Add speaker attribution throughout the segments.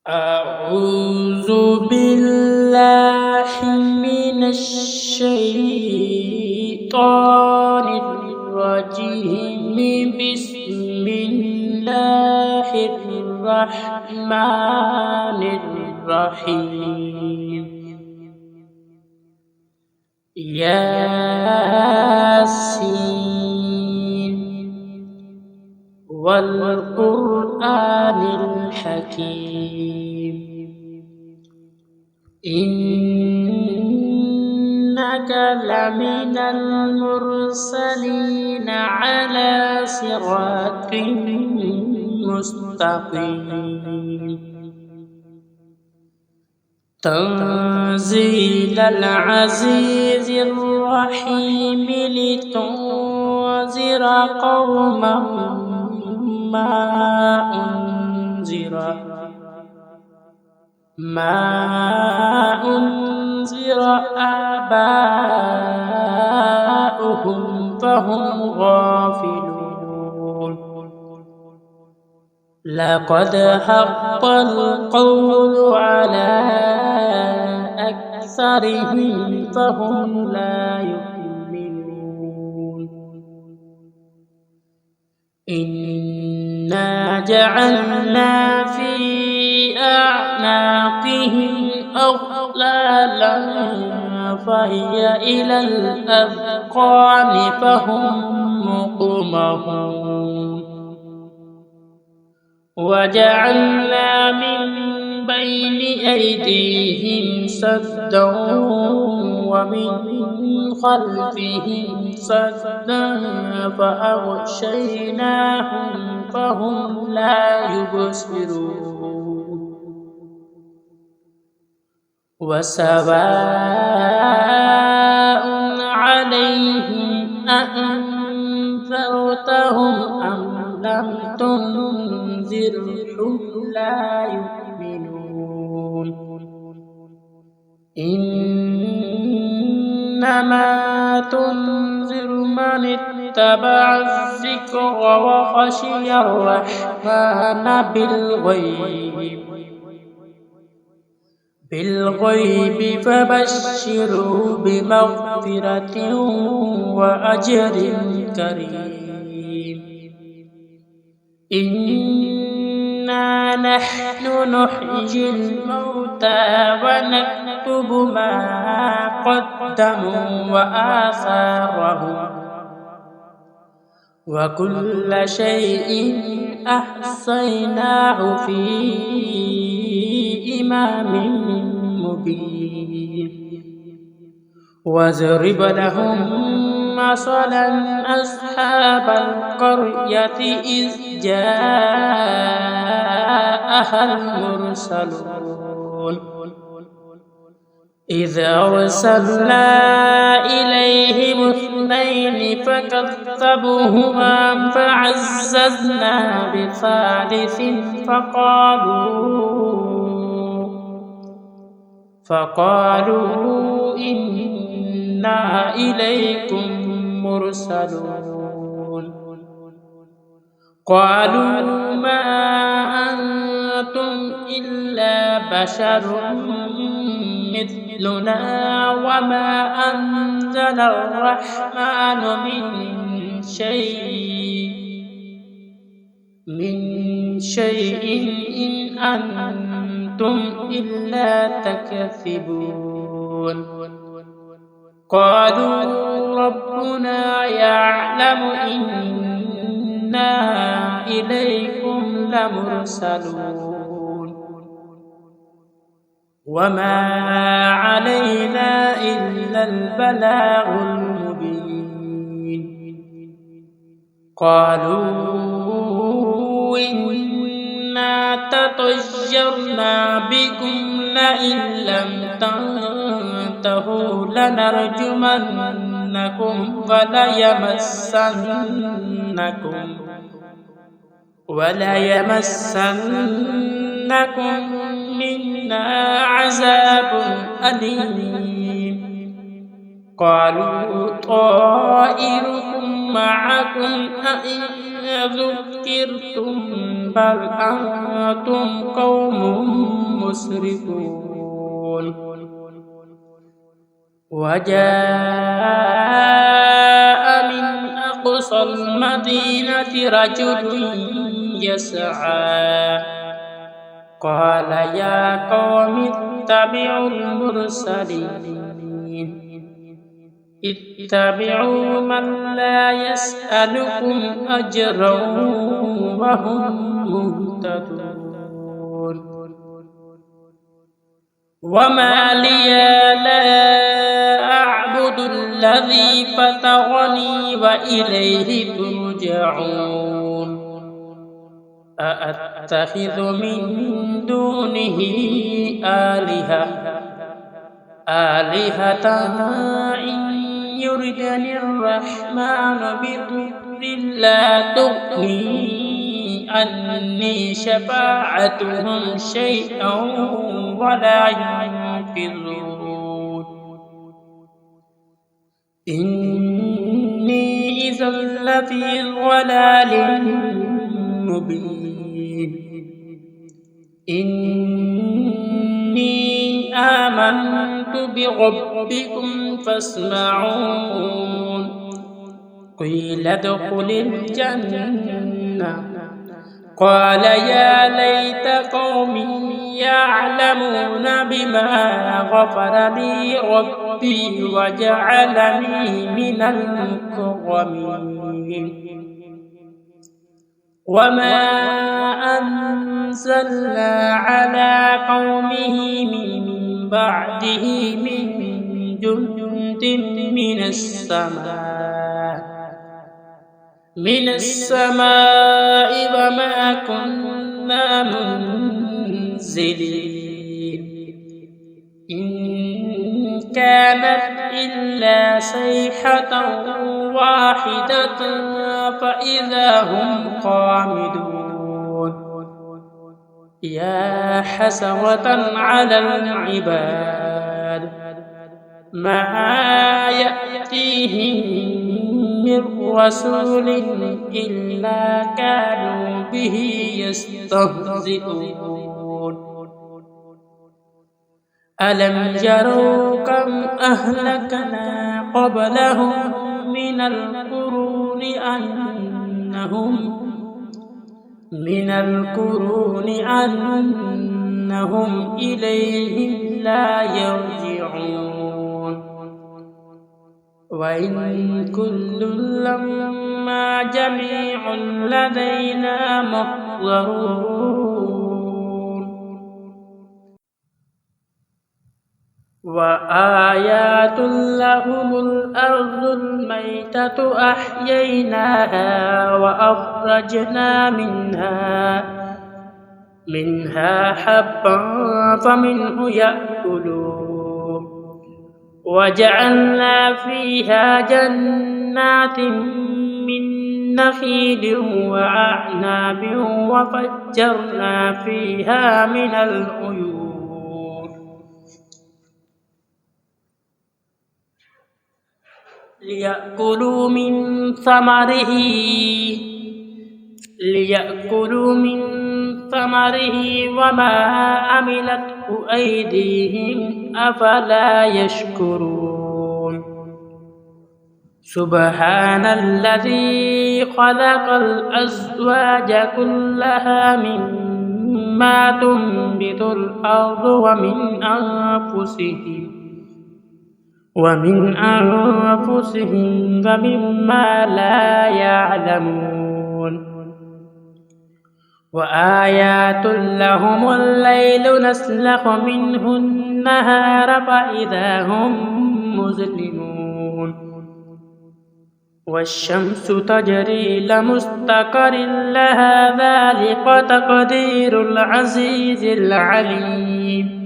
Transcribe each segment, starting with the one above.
Speaker 1: أعوذ بالله من الشيطان الرجيم. بسم الله الرحمن الرحيم. ياسين والقرآن الحكيم. إنك لمن المرسلين على صراط مستقيم. تنزيل العزيز الرحيم لتنذر قوما ما أنذر آباؤهم فهم غافلون. لقد حق القول على أكثرهم فهم لا يؤمنون. إنا جعلنا في أعناقهم أغلالا فهي إلى الأذقان فهم مقمحون. وجعلنا من بين أيديهم سدا ومن خلفهم سدا فأغشيناهم فهم لا يبصرون. وسواء عليهم أأنذرتهم أم لم تنذرهم لا يؤمنون. إنما تنذر من اتبع الذكر وخشي الرحمن بالغيب فبشره بمغفرة وأجر كريم. إنا نحن نحيي الموتى ونكتب ما قدموا وآثارهم وكل شيء أحصيناه في إمام مبين. واضرب لهم مثلا أصحاب القرية إذ جاءها المرسلون إذ أرسلنا إليهم اثنين فكذبوهما فعززنا بثالث فقالوا إنا إليكم مرسلون. قالوا ما أنتم إلا بشر مثلنا وما أنزل الرحمن من شيء إن أنتم إلا تكذبون. قالوا ربنا يعلم إنا إليكم لمرسلون وما علينا إلا البلاغ المبين. قالوا إنا تطيرنا بكم لئن لم تنتهوا لنرجمنكم وليمسنكم منا عذاب أليم. قالوا طائركم معكم أئن ذكرتم بل أنتم قوم مسرفون وجاء من أقصى المدينة رجل يسعى قال يا قوم اتبعوا المرسلين اتبعوا من لا يسألكم أجرا وهم مهتدون وما لي لا أعبد الذي فطرني وإليه ترجعون أأتخذ من دونه آلهة إن يردني الرحمن بضر لا تغني عني شفاعتهم شيئا ولا ينقذون إني إذا لفي ضلال مبين إني آمنت بربكم فاسمعون قيل ادخل الجنة قال يا ليت قومي يعلمون بما غفر لي ربي وجعلني من المكرمين وما أنزلنا على قومه من بعده من جند من السماء وما كنا منزلين إن كانت إلا صيحة واحدة فإذا هم خامدون يا حسرة على العباد ما يأتيهم من رسول إلا كانوا به يستهزئون ألم يروا كم أهلكنا قبلهم من القرون أنهم إليهم لا يرجعون وإن كل لما جميع لدينا محضرون وآيات لهم الأرض الميتة أحييناها وأخرجنا منها حبا فمنه يأكلون وجعلنا فيها جنات من نخيل وأعناب وفجرنا فيها من العيون ليأكلوا من ثمره وما عملته أيديهم أفلا يشكرون سبحان الذي خلق الأزواج كلها مما تنبت الأرض ومن أنفسهم ومما لا يعلمون وآيات لهم الليل نسلخ منه النهار فإذا هم مظلمون والشمس تجري لمستقر لها ذلك تقدير العزيز العليم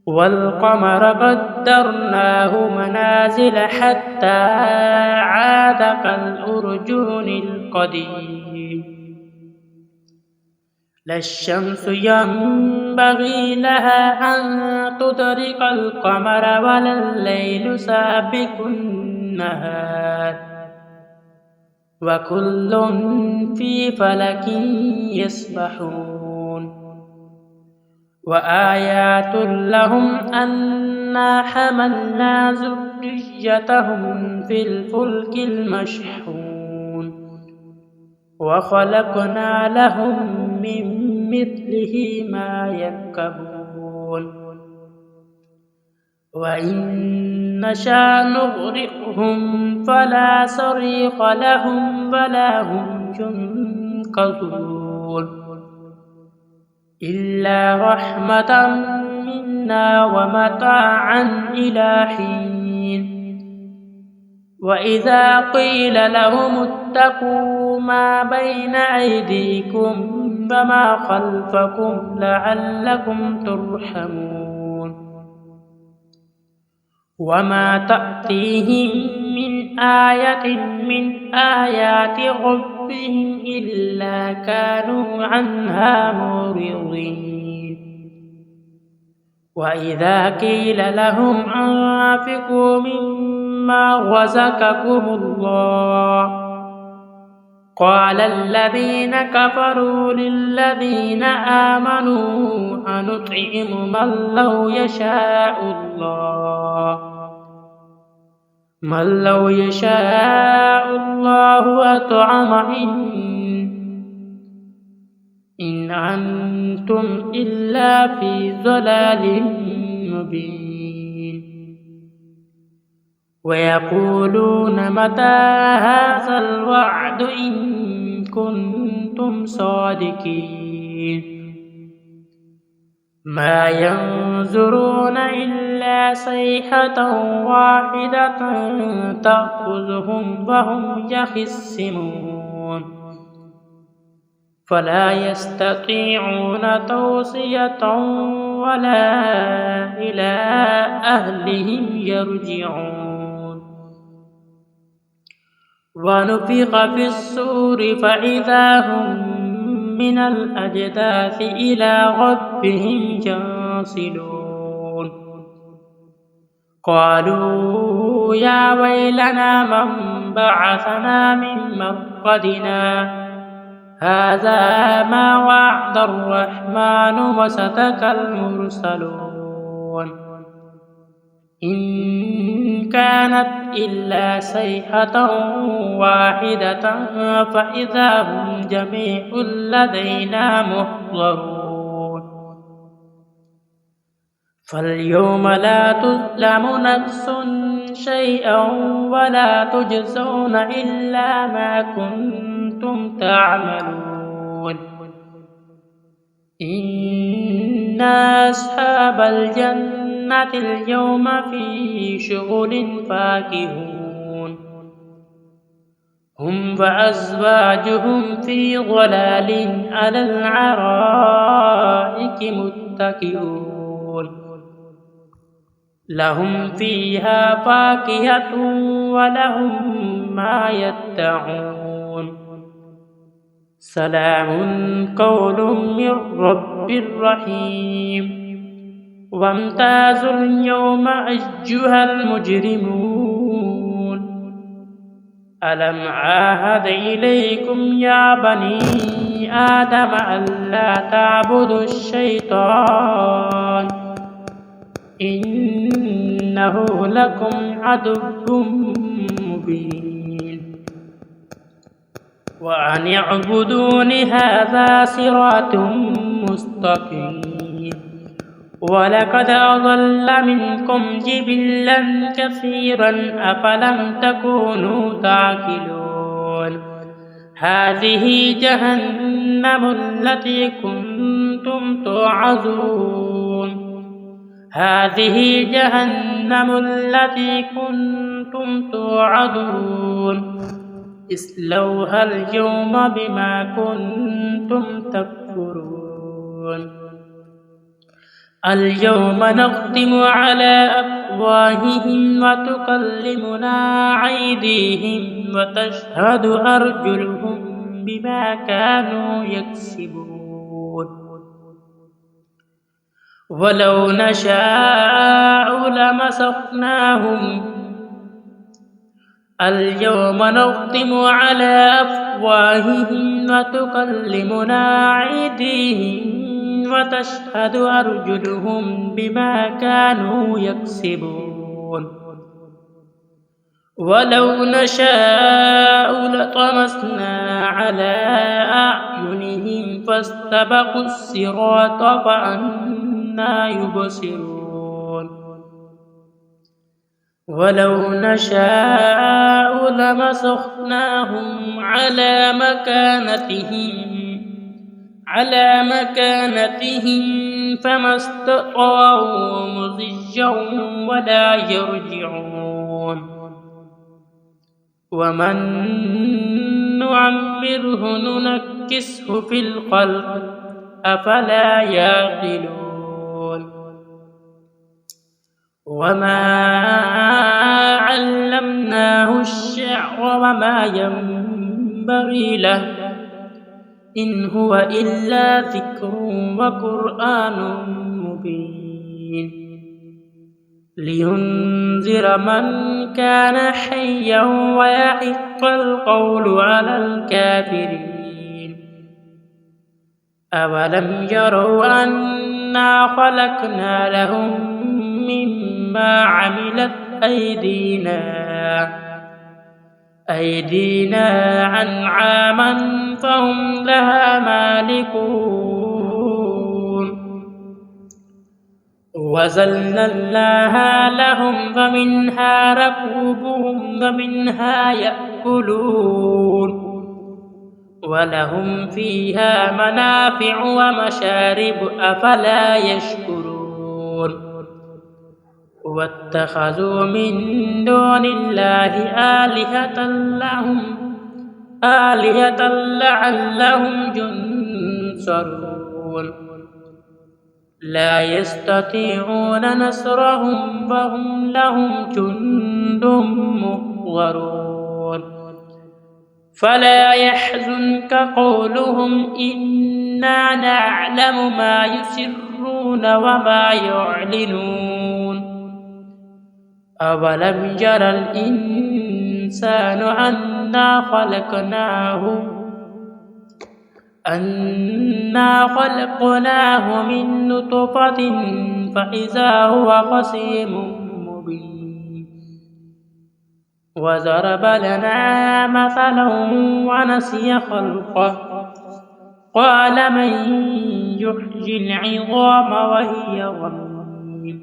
Speaker 1: والقمر قدرناه منازل حتى عاد كالأرجون القديم لا الشمس ينبغي لها أن تدرك القمر ولا الليل سابق النهار وكل في فلك يسبحون وآيات لهم أنا حملنا ذريتهم في الفلك المشحون وخلقنا لهم من مثله ما يركبون وإن نشأ نغرقهم فلا صريخ لهم ولا هم ينقذون إلا رحمة منا ومتاعا إلى حين وإذا قيل لهم اتقوا ما بين أيديكم وما خلفكم لعلكم ترحمون وما تأتيهم من آية من آيات ربهم إلا كانوا عنها معرضين وإذا قيل لهم أنفقوا مما رزقكم الله قال الذين كفروا للذين آمنوا أنطعم من لو يشاء الله أطعمه إن أنتم إلا في ضلال مبين ويقولون متى هذا الوعد إن كنتم صادقين ما ينظرون إلا صيحة واحدة تأخذهم وهم يخصمون فلا يستطيعون توصية ولا إلى أهلهم يرجعون ونفخ في الصور فإذا هم من الأجداث إلى ربهم ينسلون قالوا يا ويلنا من بعثنا من مرقدنا هذا ما وعد الرحمن وصدق المرسلون إن كانت إلا صيحة واحدة فإذا هم جميع لدينا محضرون فاليوم لا تظلم نفس شيئا ولا تجزون إلا ما كنتم تعملون إن أصحاب الجنة اليوم في شغل فاكهون هم وأزواجهم في ظلال على الأرائك متكئون لهم فيها فاكهة ولهم ما يدعون سلام قول من رب رحيم وامتازوا اليوم أيها المجرمون ألم عاهد إليكم يا بني آدم ألا تعبدوا الشيطان إنه لكم عدو مبين وأن اعبدون هذا صراط مستقيم ولقد أضل منكم جبلا كثيرا أفلم تكونوا تعقلون هذه جهنم التي كنتم توعظون هذه جهنم التي كنتم توعدون اصلوها اليوم بما كنتم تكفرون اليوم نختم على أفواههم وتكلمنا أيديهم وتشهد أرجلهم بما كانوا يكسبون ولو نشاء لمسخناهم اليوم نختم على أفواههم وتكلمنا أيديهم وتشهد أرجلهم بما كانوا يكسبون ولو نشاء لطمسنا على أعينهم فاستبقوا الصراط فأنى يبصرون ولو نشاء لمسخناهم على مكانتهم فما استطاعوا مضجا ولا يرجعون ومن نعمره ننكسه في الخلق أفلا يعقلون وما علمناه الشعر وما ينبغي له إن هو إلا ذكر وقرآن مبين لينذر من كان حيا ويحق القول على الكافرين أولم يروا أنا خلقنا لهم مما عملت أيدينا أنعاما فهم لها مالكون وذللناها لهم فمنها ركوبهم ومنها يأكلون ولهم فيها منافع ومشارب أفلا يشكرون واتخذوا من دون الله آلهة لعلهم ينصرون لا يستطيعون نصرهم وهم لهم جند محضرون فلا يحزنك قولهم إنا نعلم ما يسرون وما يعلنون أولم يرى الإنسان أنا خلقناه من نطفة فإذا هو خصيم مبين وضرب لنا مثلا ونسي خلقه قال من يحيي العظام وهي رميم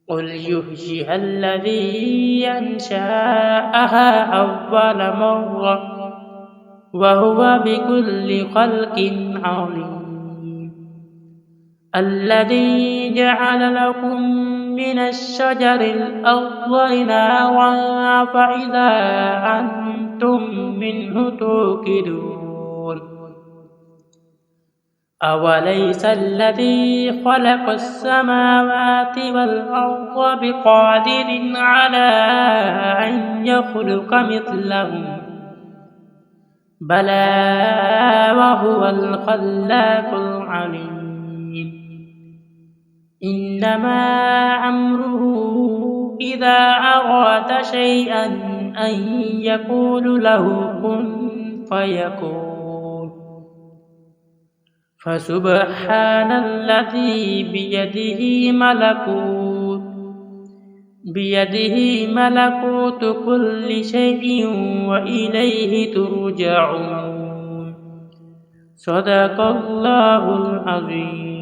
Speaker 1: قل يحييها الذي أنشأها أول مرة وهو بكل خلق عليم الذي جعل لكم من الشجر الأخضر نارا فإذا أنتم منه توقدون أوليس الذي خلق السماوات والأرض بقادر على أن يخلق مثلهم بلى وهو الخلاق العليم إنما أمره إذا أراد شيئا أن يقول له كن فيكون فسبحان الذي بيده ملكوت كل شيء وإليه ترجعون صدق الله العظيم.